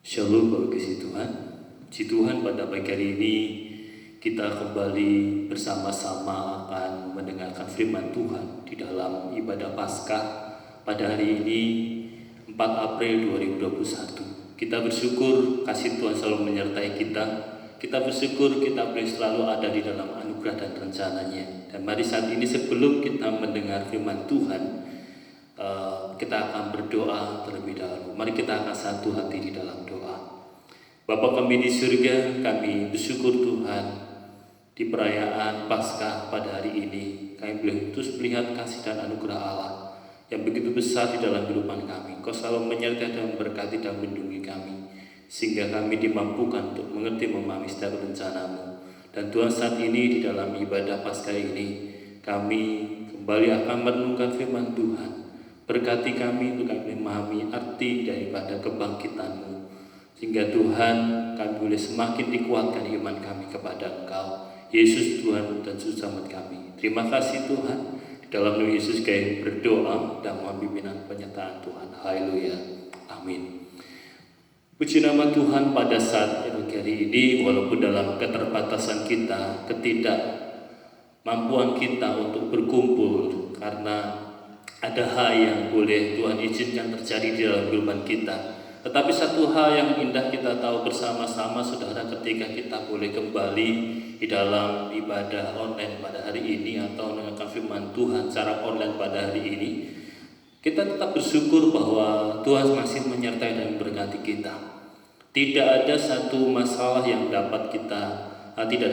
Shalom Bapak kasih Tuhan. Puji Tuhan, pada pagi hari ini kita kembali bersama-sama akan mendengarkan firman Tuhan di dalam ibadah Paskah pada hari ini 4 April 2021. Kita bersyukur kasih Tuhan selalu menyertai kita. Kita bersyukur kita boleh selalu ada di dalam anugerah dan rencananya. Dan mari saat ini sebelum kita mendengar firman Tuhan, kita akan berdoa terlebih dahulu. Mari kita akan satu hati di dalam doa. Bapa kami di surga, kami bersyukur Tuhan di perayaan Paskah pada hari ini kami boleh terus melihat kasih dan anugerah Allah yang begitu besar di dalam kehidupan kami. Kau selalu menyertai dan memberkati dan melindungi kami sehingga kami dimampukan untuk mengerti memahami setiap rencana-Mu. Dan Tuhan, saat ini di dalam ibadah Paskah ini kami kembali akan merenungkan firman Tuhan. Berkati kami untuk kami memahami arti daripada kebangkitan-Mu, sehingga Tuhan kami boleh semakin dikuatkan iman kami kepada Engkau, Yesus Tuhan dan Juru Selamat kami. Terima kasih Tuhan. Di dalam nama Yesus kami berdoa dan mohon bimbingan penyertaan Tuhan. Haleluya. Amin. Puji nama Tuhan, pada saat hari ini walaupun dalam keterbatasan kita, ketidakmampuan kita untuk berkumpul karena ada hal yang boleh Tuhan izinkan terjadi di dalam kehidupan kita. Tetapi satu hal yang indah kita tahu bersama-sama saudara, ketika kita boleh kembali di dalam ibadah online pada hari ini atau mendengarkan firman Tuhan secara online pada hari ini, kita tetap bersyukur bahwa Tuhan masih menyertai dan memberkati kita. Tidak ada satu masalah yang tidak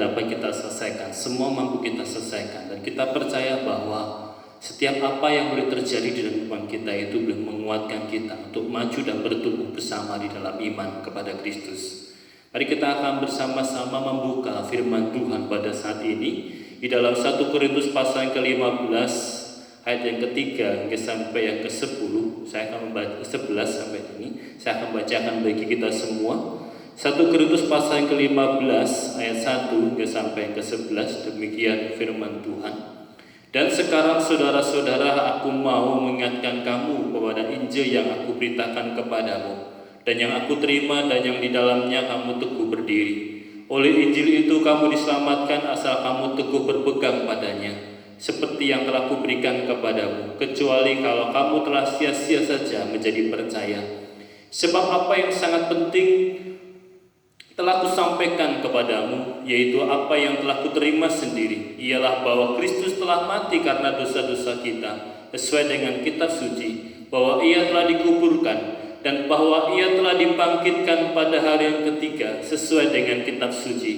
dapat kita selesaikan. Semua mampu kita selesaikan, dan kita percaya bahwa setiap apa yang boleh terjadi di dalam kehidupan kita itu boleh menguatkan kita untuk maju dan bertumbuh bersama di dalam iman kepada Kristus. Mari kita akan bersama-sama membuka firman Tuhan pada saat ini di dalam 1 Korintus pasal yang ke-15 ayat yang ketiga sampai yang ke-10. Saya akan membaca 11 sampai ini. Saya akan bacakan bagi kita semua. 1 Korintus pasal yang ke-15 ayat 1 sampai yang ke-11. Demikian firman Tuhan. Dan sekarang saudara-saudara, aku mau mengingatkan kamu kepada Injil yang aku beritakan kepadamu, dan yang aku terima dan yang di dalamnya kamu teguh berdiri. Oleh Injil itu kamu diselamatkan asal kamu teguh berpegang padanya, seperti yang telah kuberikan kepadamu, kecuali kalau kamu telah sia-sia saja menjadi percaya. Sebab apa yang sangat penting telah kusampaikan kepadamu, yaitu apa yang telah kuterima sendiri, ialah bahwa Kristus telah mati karena dosa-dosa kita sesuai dengan kitab suci, bahwa ia telah dikuburkan, dan bahwa ia telah dibangkitkan pada hari yang ketiga sesuai dengan kitab suci,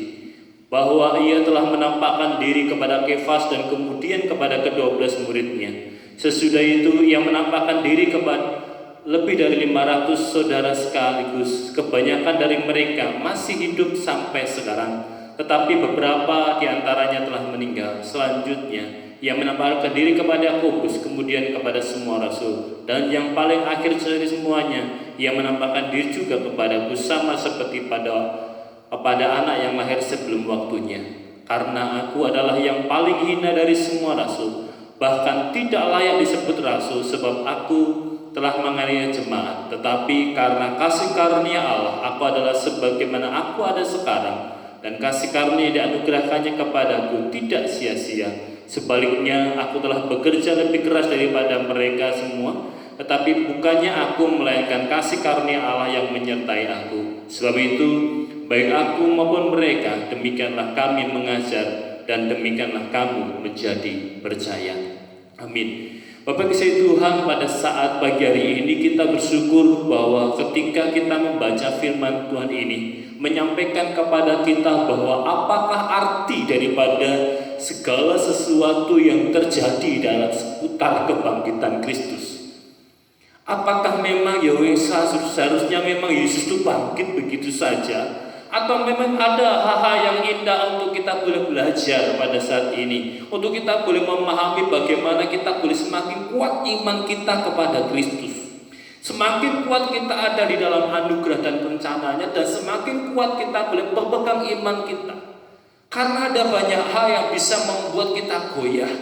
bahwa ia telah menampakkan diri kepada Kefas dan kemudian kepada ke-12 muridnya. Sesudah itu ia menampakkan diri kepada lebih dari 500 saudara sekaligus. Kebanyakan dari mereka masih hidup sampai sekarang, tetapi beberapa di antaranya telah meninggal. Selanjutnya ia menampakkan diri kepada Yakobus, kemudian kepada semua rasul, dan yang paling akhir dari semuanya ia menampakkan diri juga kepadaku, sama seperti pada anak yang lahir sebelum waktunya. Karena aku adalah yang paling hina dari semua rasul, bahkan tidak layak disebut rasul, sebab aku telah menganiaya jemaat. Tetapi karena kasih karunia Allah, aku adalah sebagaimana aku ada sekarang, dan kasih karunia dianugerahkannya kepadaku tidak sia-sia. Sebaliknya aku telah bekerja lebih keras daripada mereka semua, tetapi bukannya aku, melainkan kasih karunia Allah yang menyertai aku. Sebab itu baik aku maupun mereka, demikianlah kami mengajar, dan demikianlah kamu menjadi percaya. Amin. Bapak kasih Tuhan, pada saat pagi hari ini kita bersyukur bahwa ketika kita membaca firman Tuhan ini menyampaikan kepada kita bahwa apakah arti daripada segala sesuatu yang terjadi dalam seputar kebangkitan Kristus. Apakah memang seharusnya memang Yesus itu bangkit begitu saja, atau memang ada hal-hal yang indah untuk kita boleh belajar pada saat ini, untuk kita boleh memahami bagaimana kita boleh semakin kuat iman kita kepada Kristus, semakin kuat kita ada di dalam anugerah dan rencananya, dan semakin kuat kita boleh berpegang iman kita. Karena ada banyak hal yang bisa membuat kita goyah,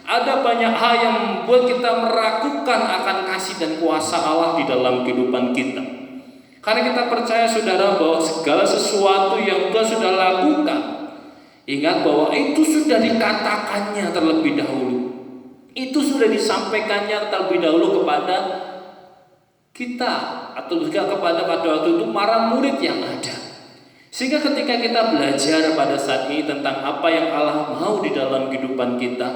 ada banyak hal yang membuat kita meragukan akan kasih dan kuasa Allah di dalam kehidupan kita. Karena kita percaya saudara bahwa segala sesuatu yang Tuhan sudah lakukan, ingat bahwa itu sudah dikatakannya terlebih dahulu. Itu sudah disampaikannya terlebih dahulu kepada kita, atau juga kepada pada waktu itu para murid yang ada. Sehingga ketika kita belajar pada saat ini tentang apa yang Allah mau di dalam kehidupan kita,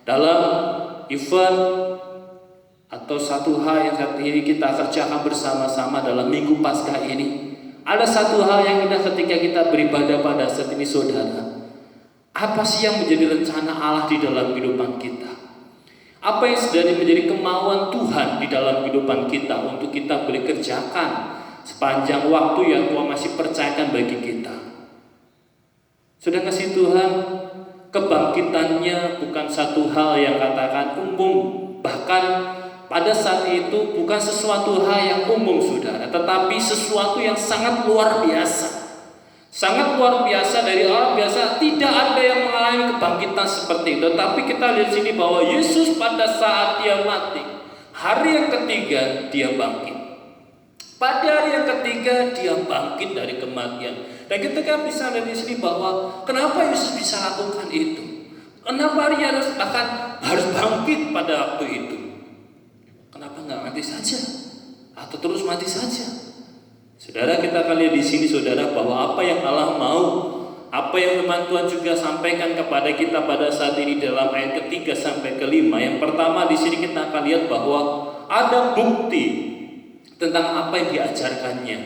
dalam event atau satu hal yang saat ini kita kerjakan bersama-sama dalam Minggu Paskah ini, ada satu hal yang indah ketika kita beribadah pada saat ini saudara. Apa sih yang menjadi rencana Allah di dalam kehidupan kita? Apa yang sedang menjadi kemauan Tuhan di dalam kehidupan kita untuk kita boleh kerjakan sepanjang waktu yang Tuhan masih percayakan bagi kita? Sudah kasih Tuhan, kebangkitannya bukan satu hal yang katakan umum, bahkan pada saat itu bukan sesuatu hal yang umum saudara, tetapi sesuatu yang sangat luar biasa. Sangat luar biasa, dari orang biasa tidak ada yang mengalami kebangkitan seperti itu. Tapi kita lihat sini bahwa Yesus pada saat dia mati, hari yang ketiga dia bangkit. Pada hari yang ketiga dia bangkit dari kematian. Dan kita kan bisa lihat di sini bahwa kenapa Yesus bisa lakukan itu? Kenapa dia harus bangkit pada waktu itu? Kenapa nggak mati saja? Atau terus mati saja? Saudara, kita akan lihat di sini saudara bahwa apa yang Allah mau, apa yang firman Tuhan juga sampaikan kepada kita pada saat ini dalam ayat ketiga sampai kelima. Yang pertama di sini kita akan lihat bahwa ada bukti tentang apa yang diajarkannya.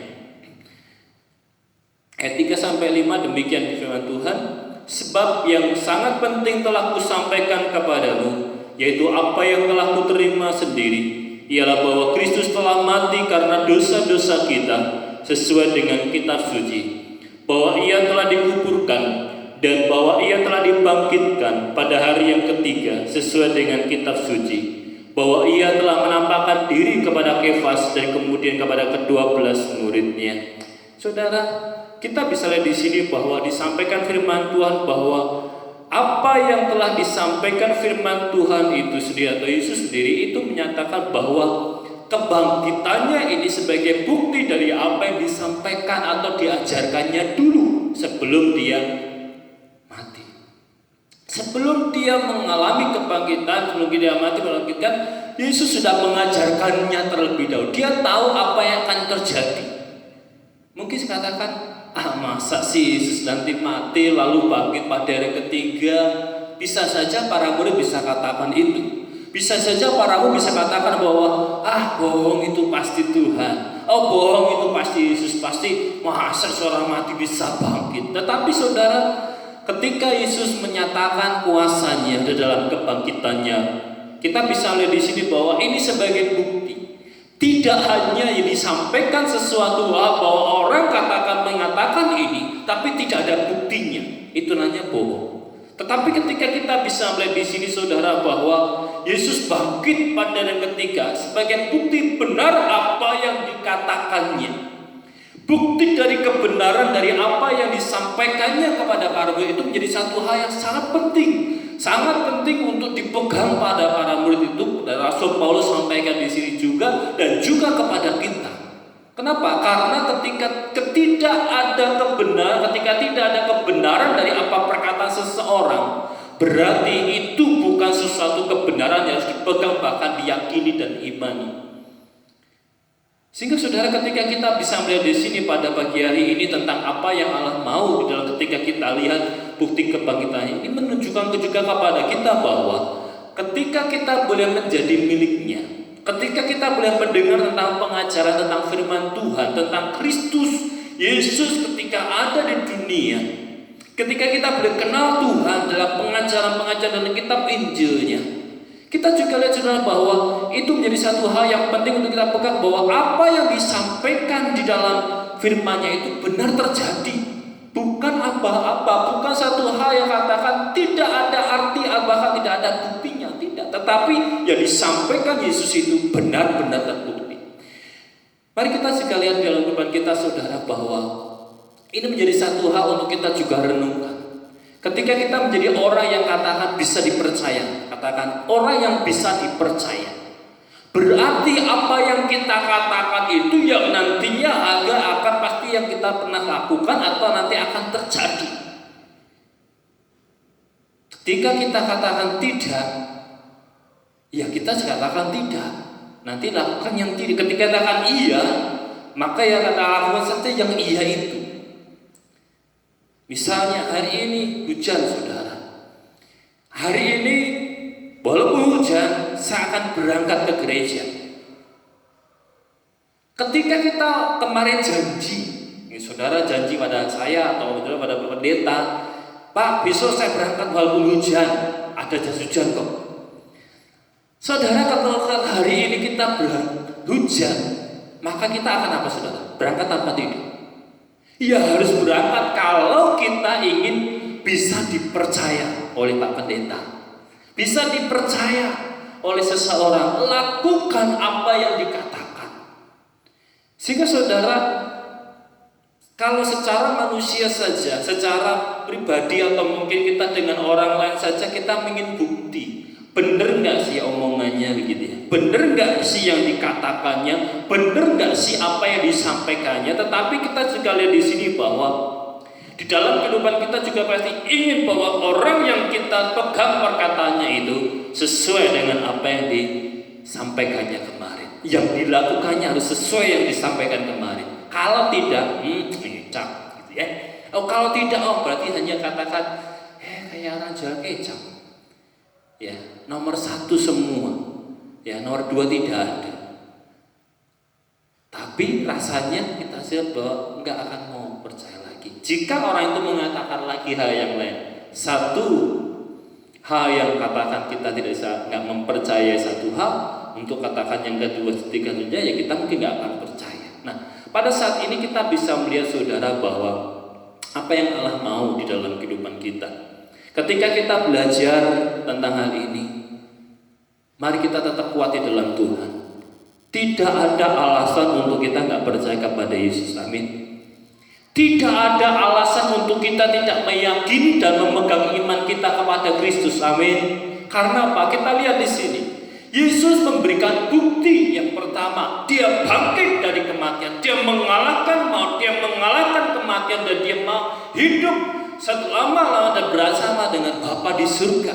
Ayat 3 sampai 5 demikian firman Tuhan, sebab yang sangat penting telah kusampaikan kepadamu, yaitu apa yang telah kuterima sendiri, ialah bahwa Kristus telah mati karena dosa-dosa kita sesuai dengan kitab suci, bahwa ia telah dikuburkan dan bahwa ia telah dibangkitkan pada hari yang ketiga sesuai dengan kitab suci, bahwa ia telah menampakkan diri kepada Kefas dan kemudian kepada ke-12 muridnya. Saudara, kita bisa lihat di sini bahwa disampaikan firman Tuhan bahwa apa yang telah disampaikan firman Tuhan itu sendiri atau Yesus sendiri itu menyatakan bahwa kebangkitannya ini sebagai bukti dari apa yang disampaikan atau diajarkannya dulu sebelum dia mati. Sebelum dia mengalami kebangkitan, sebelum dia mati membangkitkan, Yesus sudah mengajarkannya terlebih dahulu. Dia tahu apa yang akan terjadi. Mungkin katakan, masa sih Yesus nanti mati lalu bangkit pada hari ketiga? Bisa saja para murid bisa katakan itu. Bisa saja para murid bisa katakan bahwa bohong itu pasti Tuhan. Bohong itu pasti Yesus, pasti masa seorang mati bisa bangkit. Tetapi saudara, ketika Yesus menyatakan kuasanya di dalam kebangkitannya, kita bisa lihat di sini bahwa ini sebagai bukti. Tidak hanya yang disampaikan sesuatu bahwa orang mengatakan ini, tapi tidak ada buktinya. Itu namanya bohong. Tetapi ketika kita bisa melihat di sini saudara bahwa Yesus bangkit pada hari ketiga sebagai bukti benar apa yang dikatakannya. Bukti dari kebenaran dari apa yang disampaikannya kepada para murid itu menjadi satu hal yang sangat penting. Sangat penting untuk dipegang pada para murid itu. Dan Rasul Paulus sampaikan di sini juga dan juga kepada kita. Kenapa? Karena ketika tidak ada kebenaran dari apa perkataan seseorang, berarti itu bukan sesuatu kebenaran yang harus dipegang, bahkan diyakini dan imani. Sehingga saudara, ketika kita bisa melihat di sini pada pagi hari ini tentang apa yang Allah mau di dalam ketika kita lihat bukti kebangkitan ini menunjukkan juga kepada kita bahwa ketika kita boleh menjadi miliknya, ketika kita boleh mendengar tentang pengajaran tentang firman Tuhan, tentang Kristus Yesus ketika ada di dunia, ketika kita boleh kenal Tuhan dalam pengajaran-pengajaran dalam kitab Injilnya, kita juga lihat saudara bahwa itu menjadi satu hal yang penting untuk kita pegang, bahwa apa yang disampaikan di dalam firman-Nya itu benar terjadi, bukan apa-apa, bukan satu hal yang katakan tidak ada arti, bahkan tidak ada buktinya, tidak. Tetapi yang disampaikan Yesus itu benar-benar terbukti. Mari kita juga lihat dalam kehidupan kita saudara bahwa ini menjadi satu hal untuk kita juga renungkan. Ketika kita menjadi orang yang katakan bisa dipercaya, katakan orang yang bisa dipercaya, berarti apa yang kita katakan itu yang nantinya kita pernah lakukan atau nanti akan terjadi. Ketika kita katakan tidak, ya kita katakan tidak. Nanti lakukan yang tidak. Ketika katakan iya, maka ya kata lakukan saja yang iya itu. Misalnya hari ini hujan, saudara. Hari ini walaupun hujan, saya akan berangkat ke gereja. Ketika kita kemarin janji, saudara janji pada saya atau pada pendeta, Pak, besok saya berangkat walaupun hujan, ada jas hujan kok. Saudara, kalau hari ini kita hujan, maka kita akan apa, saudara? Berangkat tanpa tidak? Ya harus berangkat kalau kita ingin bisa dipercaya oleh Pak Pendeta, bisa dipercaya oleh seseorang, lakukan apa yang dikatakan. Sehingga saudara, kalau secara manusia saja, secara pribadi atau mungkin kita dengan orang lain saja, kita ingin bukti, bener nggak sih omongannya begitu ya, bener nggak sih yang dikatakannya, bener nggak sih apa yang disampaikannya. Tetapi kita juga lihat di sini bahwa di dalam kehidupan kita juga pasti ingin bahwa orang yang kita pegang perkataannya itu sesuai dengan apa yang disampaikannya kemarin, yang dilakukannya harus sesuai yang disampaikan kemarin. Kalau tidak, kecap gitu ya. Kalau tidak, berarti hanya katakan kayak orang jual kecap. Ya, nomor 1 semua. Ya, nomor 2 tidak ada. Tapi rasanya kita siap bahwa enggak akan mau percaya lagi. Jika orang itu mengatakan lagi hal yang lain, satu hal yang katakan kita tidak bisa, enggak mempercayai satu hal, untuk katakan yang kedua, ketiga saja, ya kita mungkin enggak akan percaya. Nah, pada saat ini kita bisa melihat saudara bahwa apa yang Allah mau di dalam kehidupan kita. Ketika kita belajar tentang hal ini, mari kita tetap kuat di dalam Tuhan. Tidak ada alasan untuk kita nggak percaya kepada Yesus. Amin. Tidak ada alasan untuk kita tidak meyakini dan memegang iman kita kepada Kristus. Amin. Karena apa? Kita lihat di sini. Yesus memberikan bukti yang pertama, dia bangkit dari kematian, dia mengalahkan maut, dia mengalahkan kematian, dan dia mau hidup selama-lamanya dan bersama dengan Bapa di surga.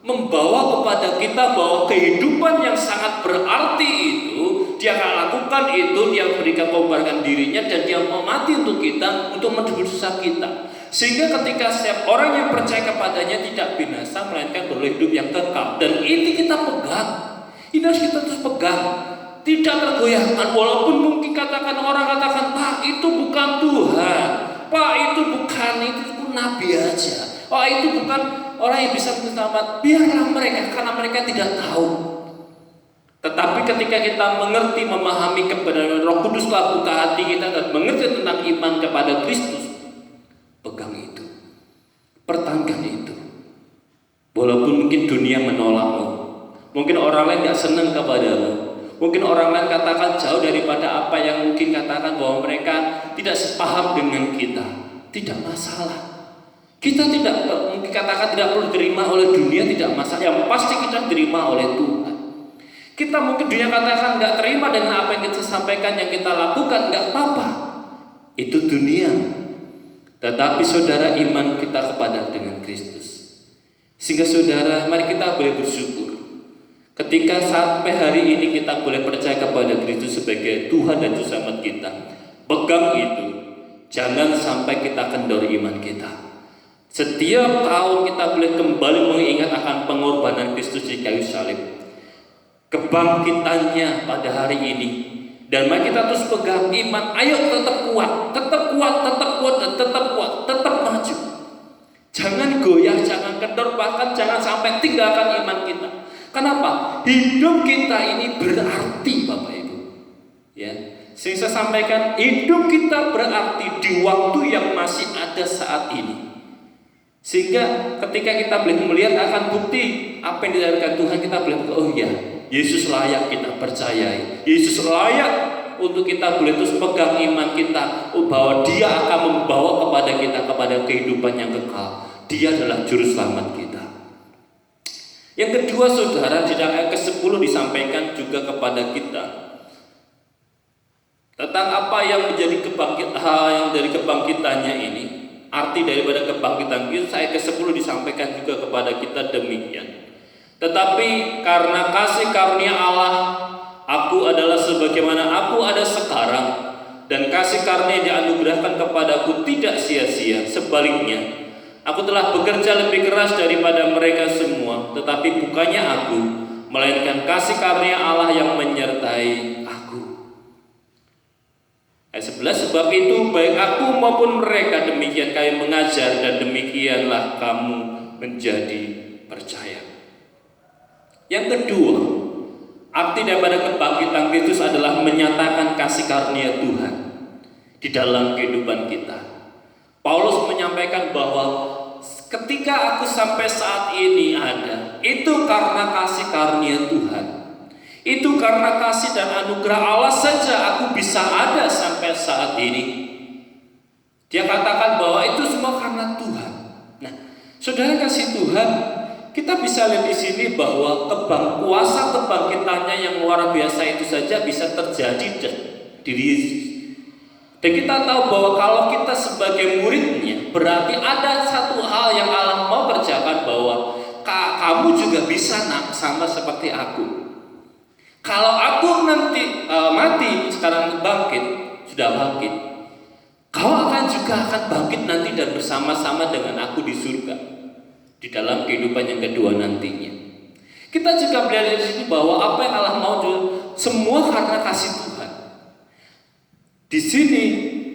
Membawa kepada kita bahwa kehidupan yang sangat berarti itu dia akan lakukan itu, dia berikan mengorbankan dirinya dan dia mau mati untuk kita, untuk menebus dosa kita. Sehingga ketika setiap orang yang percaya kepadanya tidak binasa melainkan beroleh hidup yang kekal. Dan ini kita pegang, ini harus kita terus pegang, tidak tergoyahkan. Walaupun mungkin orang katakan, Pak itu bukan Tuhan, Pak itu bukan, itu pun nabi aja, Pak itu bukan orang yang bisa selamat. Biarlah mereka, karena mereka tidak tahu. Tetapi ketika kita mengerti, memahami kebenaran Roh Kudus telah buka hati kita dan mengerti tentang iman kepada Kristus, pegang itu, pertahankan itu. Walaupun mungkin dunia menolakmu, mungkin orang lain tidak senang kepadamu, mungkin orang lain katakan jauh daripada apa yang mungkin katakan, bahwa mereka tidak sepaham dengan kita, tidak masalah. Kita tidak mungkin katakan tidak perlu diterima oleh dunia, tidak masalah. Yang pasti kita diterima oleh Tuhan. Kita mungkin dunia katakan nggak terima dengan apa yang kita sampaikan, yang kita lakukan, nggak apa-apa. Itu dunia. Tetapi saudara, iman kita kepada dengan Kristus. Sehingga saudara, mari kita boleh bersyukur. Ketika sampai hari ini kita boleh percaya kepada Kristus sebagai Tuhan dan Juru Selamat kita. Pegang itu. Jangan sampai kita kendor iman kita. Setiap tahun kita boleh kembali mengingat akan pengorbanan Kristus di kayu salib, kebangkitannya pada hari ini. Dan mari kita terus pegang iman. Ayo tetap kuat, tetap kuat, tetap kuat, dan tetap kuat, tetap maju. Jangan goyah, jangan kendor, bahkan jangan sampai tinggalkan iman kita. Kenapa? Hidup kita ini berarti, Bapak Ibu. Ya, saya sampaikan, hidup kita berarti di waktu yang masih ada saat ini. Sehingga ketika kita boleh melihat akan bukti apa yang dilakukan Tuhan, kita boleh berkata, oh iya, Yesus layak kita percayai. Yesus layak untuk kita boleh terus pegang iman kita, bahwa Dia akan membawa kepada kita kepada kehidupan yang kekal. Dia adalah Juru Selamat kita. Yang kedua saudara, di ayat ke-10 disampaikan juga kepada kita, tentang apa yang menjadi yang dari kebangkitannya ini. Arti daripada kebangkitan itu ayat ke-10 disampaikan juga kepada kita demikian. Tetapi karena kasih karunia Allah, aku adalah sebagaimana aku ada sekarang, dan kasih karunia yang dianugerahkan kepadaku tidak sia-sia. Sebaliknya, aku telah bekerja lebih keras daripada mereka semua, tetapi bukannya aku, melainkan kasih karunia Allah yang menyertai aku. Ayat 11, sebab itu baik aku maupun mereka demikian kami mengajar, dan demikianlah kamu menjadi percaya. Yang kedua, arti daripada kebangkitan Kristus adalah menyatakan kasih karunia Tuhan di dalam kehidupan kita. Paulus menyampaikan bahwa ketika aku sampai saat ini ada, itu karena kasih karunia Tuhan. Itu karena kasih dan anugerah Allah saja aku bisa ada sampai saat ini. Dia katakan bahwa itu semua karena Tuhan. Nah, saudara kasih Tuhan, kita bisa lihat di sini bahwa kuasa kebangkitannya yang luar biasa itu saja bisa terjadi diri Yesus. Dan kita tahu bahwa kalau kita sebagai muridnya, berarti ada satu hal yang Allah mau kerjakan, bahwa kamu juga bisa sama seperti aku. Kalau aku nanti mati, sekarang bangkit, sudah bangkit, kau juga akan bangkit nanti dan bersama-sama dengan aku di surga, di dalam kehidupan yang kedua nantinya. Kita juga melihat di sini bahwa apa yang Allah mau semua karena kasih Tuhan. Di sini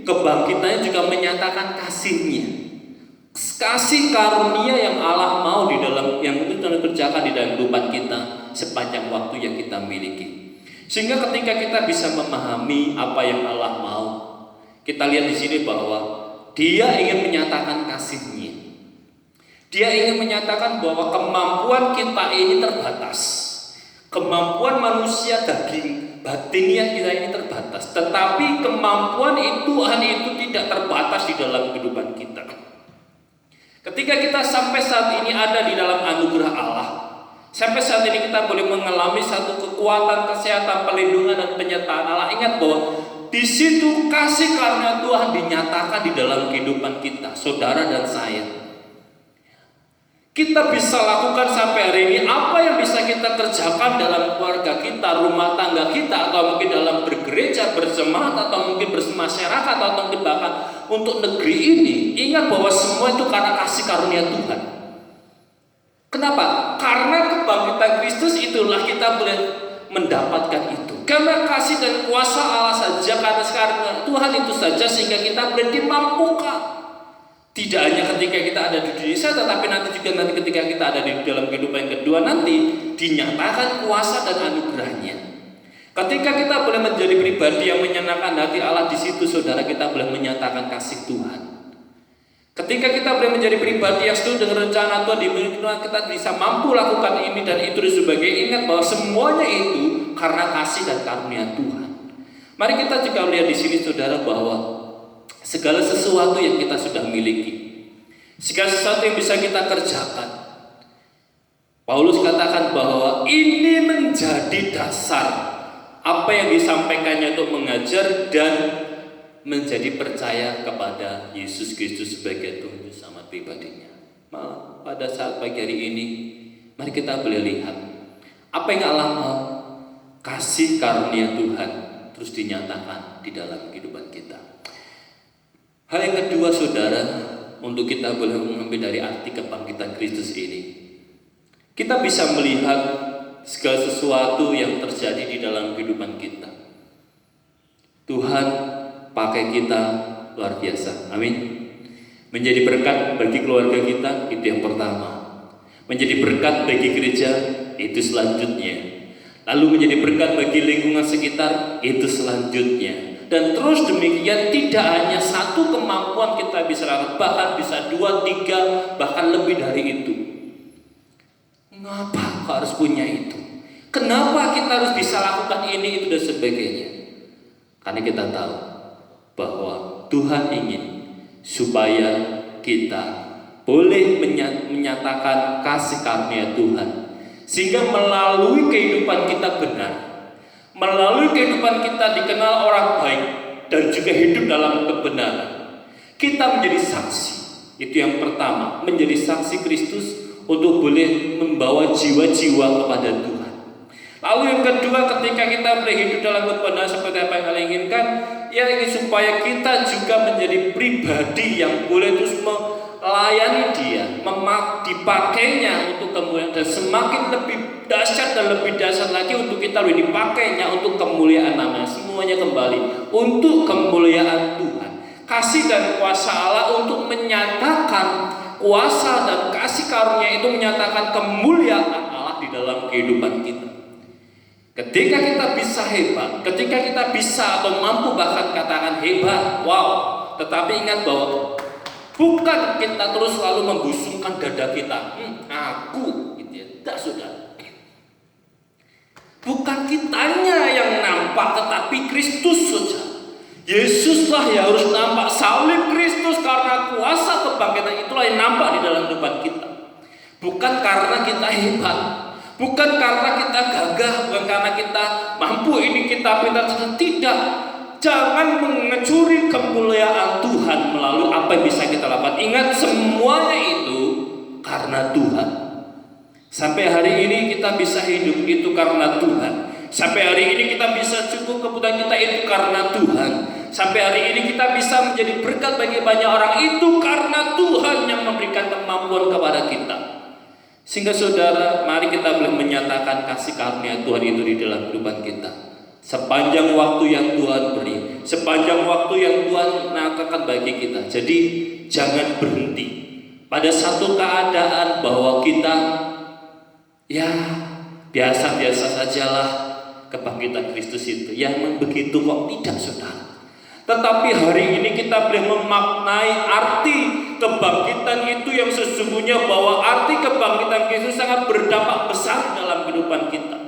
kebangkitannya juga menyatakan kasih-Nya. Kasih karunia yang Allah mau di dalam yang itu dikerjakan di dalam kehidupan kita sepanjang waktu yang kita miliki. Sehingga ketika kita bisa memahami apa yang Allah mau, kita lihat di sini bahwa Dia ingin menyatakan kasih-Nya. Dia ingin menyatakan bahwa kemampuan kita ini terbatas. Kemampuan manusia daging batiniah kita ini terbatas. Tetapi kemampuan Tuhan itu tidak terbatas di dalam kehidupan kita. Ketika kita sampai saat ini ada di dalam anugerah Allah, sampai saat ini kita boleh mengalami satu kekuatan, kesehatan, perlindungan dan penyertaan Allah. Ingat bahwa di situ kasih karunia Tuhan dinyatakan di dalam kehidupan kita, saudara dan saya. Kita bisa lakukan sampai hari ini apa yang bisa kita kerjakan dalam keluarga kita, rumah tangga kita, atau mungkin dalam bergereja, berjemaat, atau mungkin bermasyarakat, atau mungkin bahkan untuk negeri ini. Ingat bahwa semua itu karena kasih karunia Tuhan. Kenapa? Karena kebangkitan Kristus itulah kita boleh mendapatkan itu. Karena kasih dan kuasa Allah saja, karena sekarang Tuhan itu saja, sehingga kita boleh dimampukan. Tidak hanya ketika kita ada di Indonesia, tetapi nanti juga ketika kita ada di dalam kehidupan yang kedua nanti dinyatakan kuasa dan anugerahnya. Ketika kita boleh menjadi pribadi yang menyenangkan hati Allah, di situ saudara kita boleh menyatakan kasih Tuhan. Ketika kita boleh menjadi pribadi yang setuju dengan rencana Tuhan, kita bisa mampu lakukan ini dan itu dan sebagainya. Ingat bahwa semuanya itu karena kasih dan karunia Tuhan. Mari kita juga lihat di sini saudara bahwa segala sesuatu yang kita sudah miliki, segala sesuatu yang bisa kita kerjakan, Paulus katakan bahwa ini menjadi dasar apa yang disampaikannya untuk mengajar dan menjadi percaya kepada Yesus Kristus sebagai Tuhan sama pribadinya. Pada saat pagi hari ini, mari kita boleh lihat apa yang Allah mau, kasih karunia Tuhan terus dinyatakan di dalam kehidupan kita. Hal yang kedua saudara, untuk kita boleh mengambil dari arti kebangkitan Kristus ini, kita bisa melihat segala sesuatu yang terjadi di dalam kehidupan kita. Tuhan pakai kita luar biasa, amin. Menjadi berkat bagi keluarga kita, itu yang pertama. Menjadi berkat bagi gereja, itu selanjutnya. Lalu menjadi berkat bagi lingkungan sekitar, itu selanjutnya. Dan terus demikian, tidak hanya satu kemampuan kita bisa lakukan, bahkan bisa 2, 3, bahkan lebih dari itu. Mengapa harus punya itu? Kenapa kita harus bisa lakukan ini, itu dan sebagainya? Karena kita tahu bahwa Tuhan ingin supaya kita boleh menyatakan kasih karunia Tuhan, sehingga melalui kehidupan kita benar, Melalui kehidupan kita dikenal orang baik dan juga hidup dalam kebenaran. Kita menjadi saksi. Itu yang pertama, menjadi saksi Kristus untuk boleh membawa jiwa-jiwa kepada Tuhan. Lalu yang kedua, ketika kita boleh hidup dalam kebenaran seperti apa yang kalian inginkan, ya ini supaya kita juga menjadi pribadi yang boleh terus melayani Dia, dipakainya untuk kemuliaan, dan semakin lebih dahsyat dan lebih dahsyat lagi untuk kita lebih dipakainya untuk kemuliaan nama. Semuanya kembali untuk kemuliaan Tuhan. Kasih dan kuasa Allah untuk menyatakan kuasa dan kasih karunia itu menyatakan kemuliaan Allah di dalam kehidupan kita. Ketika kita bisa hebat, ketika kita bisa atau mampu bahkan katakan hebat, wow, tetapi ingat bahwa bukan kita terus selalu membusungkan dada kita, aku, gitu ya. Tidak, saudara. Bukan kitanya yang nampak, tetapi Kristus saja. Yesuslah yang harus nampak, salib Kristus, karena kuasa kebangkitan itulah yang nampak di dalam kehidupan kita. Bukan karena kita hebat, bukan karena kita gagah, bukan karena kita mampu ini kita pintar, tidak. Jangan mengecuri kemuliaan Tuhan melalui apa yang bisa kita lakukan. Ingat, semuanya itu karena Tuhan. Sampai hari ini kita bisa hidup itu karena Tuhan. Sampai hari ini kita bisa cukup kebutuhan kita itu karena Tuhan. Sampai hari ini kita bisa menjadi berkat bagi banyak orang itu karena Tuhan yang memberikan kemampuan kepada kita. Sehingga saudara, mari kita boleh menyatakan kasih karunia Tuhan itu di dalam kehidupan kita. Sepanjang waktu yang Tuhan beri, sepanjang waktu yang Tuhan nyatakan bagi kita. Jadi jangan berhenti pada satu keadaan bahwa kita ya biasa-biasa sajalah kebangkitan Kristus itu. Ya memang begitu kok, tidak, saudara. Tetapi hari ini kita boleh memaknai arti kebangkitan itu yang sesungguhnya, bahwa arti kebangkitan Kristus sangat berdampak besar dalam kehidupan kita.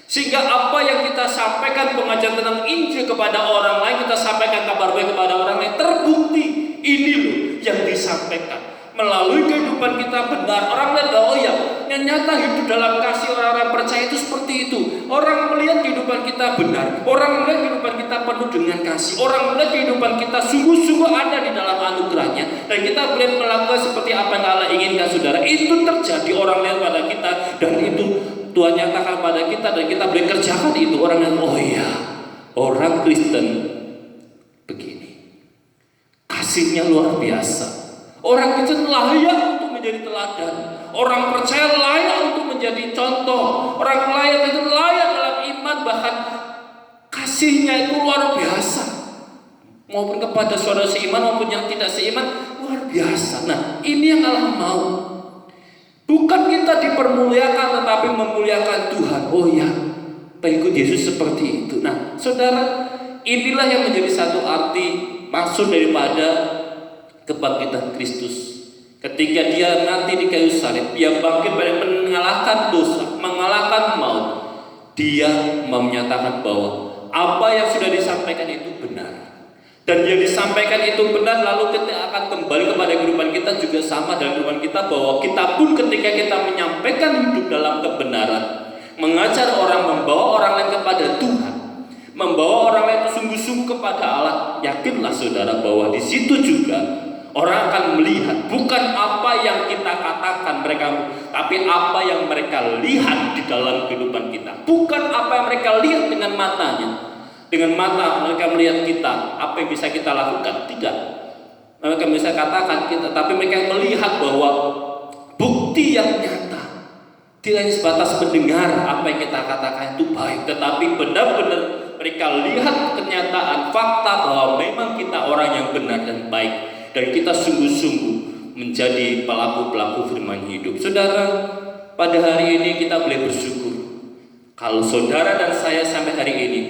Sehingga apa yang kita sampaikan pengajaran tentang Injil kepada orang lain, kita sampaikan kabar baik kepada orang lain, terbukti ini loh yang disampaikan. Melalui kehidupan kita benar, orang lihat bahwa oh ya, yang nyata hidup dalam kasih orang-orang percaya itu seperti itu. Orang melihat kehidupan kita benar, orang melihat kehidupan kita penuh dengan kasih, orang melihat kehidupan kita sungguh-sungguh ada di dalam anugerahnya, dan kita boleh melakukan seperti apa yang Allah inginkan, saudara. Itu terjadi, orang lihat pada kita, dan itu Tuhan nyatakan pada kita, dan kita boleh kerjakan itu. Orang yang oh iya, orang Kristen begini, kasihnya luar biasa. Orang Kristen layak untuk menjadi teladan. Orang percaya layak untuk menjadi contoh. Orang layak itu layak dalam iman, bahkan kasihnya itu luar biasa. Maupun kepada saudara seiman maupun yang tidak seiman, luar biasa. Nah, ini yang Allah mau. Bukan kita dipermuliakan, tetapi memuliakan Tuhan. Oh ya, pengikut Yesus seperti itu. Nah, saudara, inilah yang menjadi satu arti maksud daripada kebangkitan Kristus. Ketika Dia nanti di kayu salib, Dia bangkit mengalahkan dosa, mengalahkan maut. Dia menyatakan bahwa apa yang sudah disampaikan itu benar. Dan yang disampaikan itu benar, lalu kita akan kembali kepada kehidupan kita juga sama dalam kehidupan kita, bahwa kita pun ketika kita menyampaikan hidup dalam kebenaran, mengajar orang, membawa orang lain kepada Tuhan, membawa orang lain itu sungguh-sungguh kepada Allah, yakinlah saudara bahwa di situ juga orang akan melihat bukan apa yang kita katakan mereka, tapi apa yang mereka lihat di dalam kehidupan kita. Bukan apa yang mereka lihat dengan matanya. Dengan mata mereka melihat kita, apa yang bisa kita lakukan, tidak. Mereka bisa katakan kita, tapi mereka melihat bahwa bukti yang nyata. Tidak hanya sebatas mendengar apa yang kita katakan itu baik, tetapi benar-benar mereka lihat kenyataan, fakta bahwa memang kita orang yang benar dan baik. Dan kita sungguh-sungguh menjadi pelaku-pelaku firman hidup. Saudara, pada hari ini kita boleh bersyukur kalau saudara dan saya sampai hari ini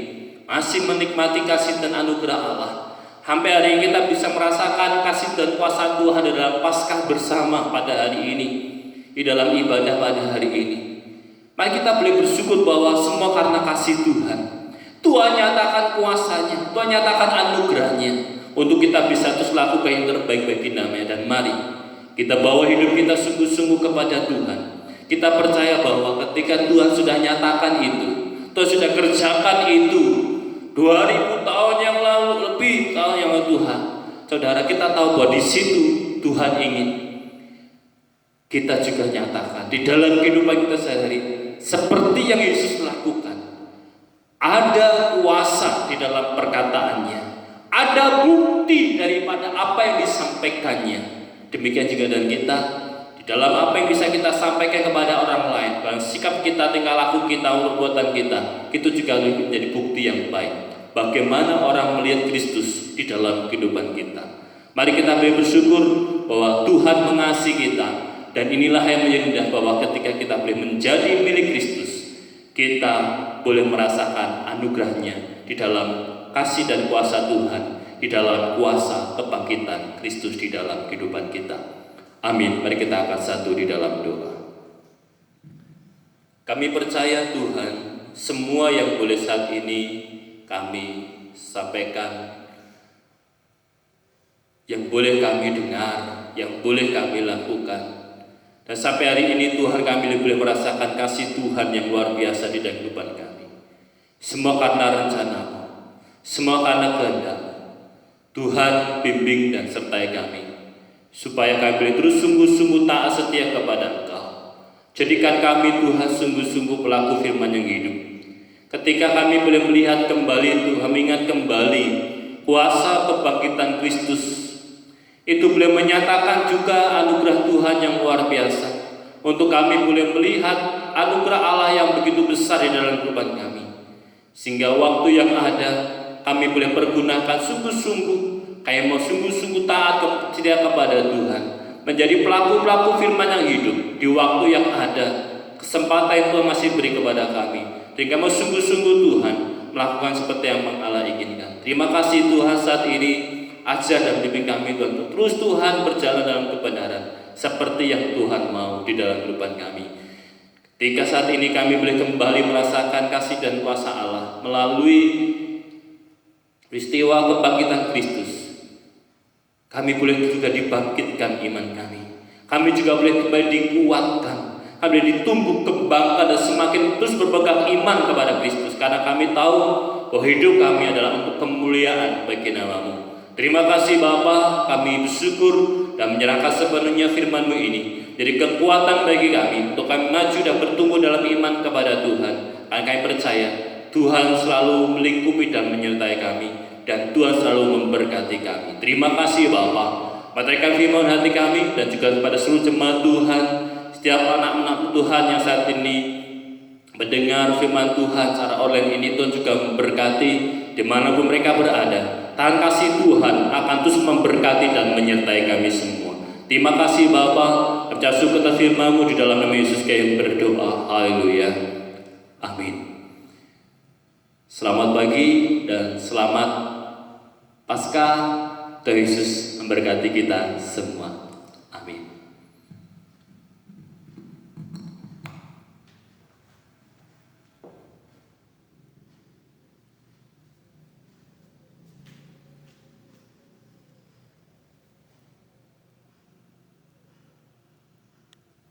masih menikmati kasih dan anugerah Allah. Sampai hari ini kita bisa merasakan kasih dan kuasa Tuhan dalam Paskah bersama pada hari ini, di dalam ibadah pada hari ini. Mari kita boleh bersyukur bahwa semua karena kasih Tuhan. Tuhan nyatakan kuasanya, Tuhan nyatakan anugerahnya, untuk kita bisa terus lakukan yang terbaik bagi namanya. Dan mari kita bawa hidup kita sungguh-sungguh kepada Tuhan. Kita percaya bahwa ketika Tuhan sudah nyatakan itu, Tuhan sudah kerjakan itu 2000 tahun yang lalu, lebih tahun yang lalu Tuhan. Saudara, kita tahu bahwa di situ Tuhan ingin kita juga nyatakan di dalam kehidupan kita sehari seperti yang Yesus lakukan. Ada kuasa di dalam perkataannya, ada bukti daripada apa yang disampaikannya. Demikian juga dengan kita, di dalam apa yang bisa kita sampaikan kepada orang lain, dalam sikap kita, tingkah laku kita, perbuatan kita, itu juga menjadi bukti yang baik. Bagaimana orang melihat Kristus di dalam kehidupan kita. Mari kita bersyukur bahwa Tuhan mengasihi kita, dan inilah yang menjadi indah bahwa ketika kita boleh menjadi milik Kristus, kita boleh merasakan anugerahnya di dalam kasih dan kuasa Tuhan, di dalam kuasa kebangkitan Kristus di dalam kehidupan kita. Amin. Mari kita angkat satu di dalam doa. Kami percaya Tuhan, semua yang boleh saat ini kami sampaikan, yang boleh kami dengar, yang boleh kami lakukan, dan sampai hari ini Tuhan, kami boleh merasakan kasih Tuhan yang luar biasa di dalam kehidupan kami. Semua karena rencana-Mu, semua karena kehendak. Tuhan, bimbing dan sertai kami, supaya kami boleh terus sungguh-sungguh taat setia kepada Engkau. Jadikan kami Tuhan sungguh-sungguh pelaku firman yang hidup. Ketika kami boleh melihat kembali Tuhan, mengingat kembali kuasa kebangkitan Kristus, itu boleh menyatakan juga anugerah Tuhan yang luar biasa. Untuk kami boleh melihat anugerah Allah yang begitu besar di dalam kehidupan kami. Sehingga waktu yang ada, kami boleh pergunakan sungguh-sungguh, kayak mau sungguh-sungguh taat setia kepada Tuhan, menjadi pelaku-pelaku firman yang hidup di waktu yang ada. Kesempatan itu masih beri kepada kami, sehingga mau sungguh-sungguh Tuhan melakukan seperti yang Allah inginkan. Terima kasih Tuhan, saat ini ajar dan bimbing kami Tuhan, terus Tuhan berjalan dalam kebenaran seperti yang Tuhan mau di dalam kehidupan kami. Ketika saat ini kami boleh kembali merasakan kasih dan kuasa Allah melalui peristiwa kebangkitan Kristus, kami boleh juga dibangkitkan iman kami. Kami juga boleh kembali dikuatkan, kami boleh ditumbuh kembangkan dan semakin terus berpegang iman kepada Kristus, karena kami tahu bahwa hidup kami adalah untuk kemuliaan bagi nama-Mu. Terima kasih Bapa, kami bersyukur dan menyerahkan sepenuhnya firman-Mu ini jadi kekuatan bagi kami untuk kami maju dan bertumbuh dalam iman kepada Tuhan. Karena kami percaya Tuhan selalu melingkupi dan menyertai kami, dan Tuhan selalu memberkati kami. Terima kasih Bapa. Meteraikan firman hati kami dan juga kepada seluruh jemaat Tuhan, setiap anak-anak Tuhan yang saat ini mendengar firman Tuhan secara online ini, Tuhan juga memberkati dimanapun mereka berada. Tangan kasih Tuhan akan terus memberkati dan menyertai kami semua. Terima kasih Bapa, percaya syukur atas firman-Mu di dalam nama Yesus kami berdoa. Haleluya. Amin. Selamat pagi dan selamat Paskah. Tuhan Yesus memberkati kita semua. Amin.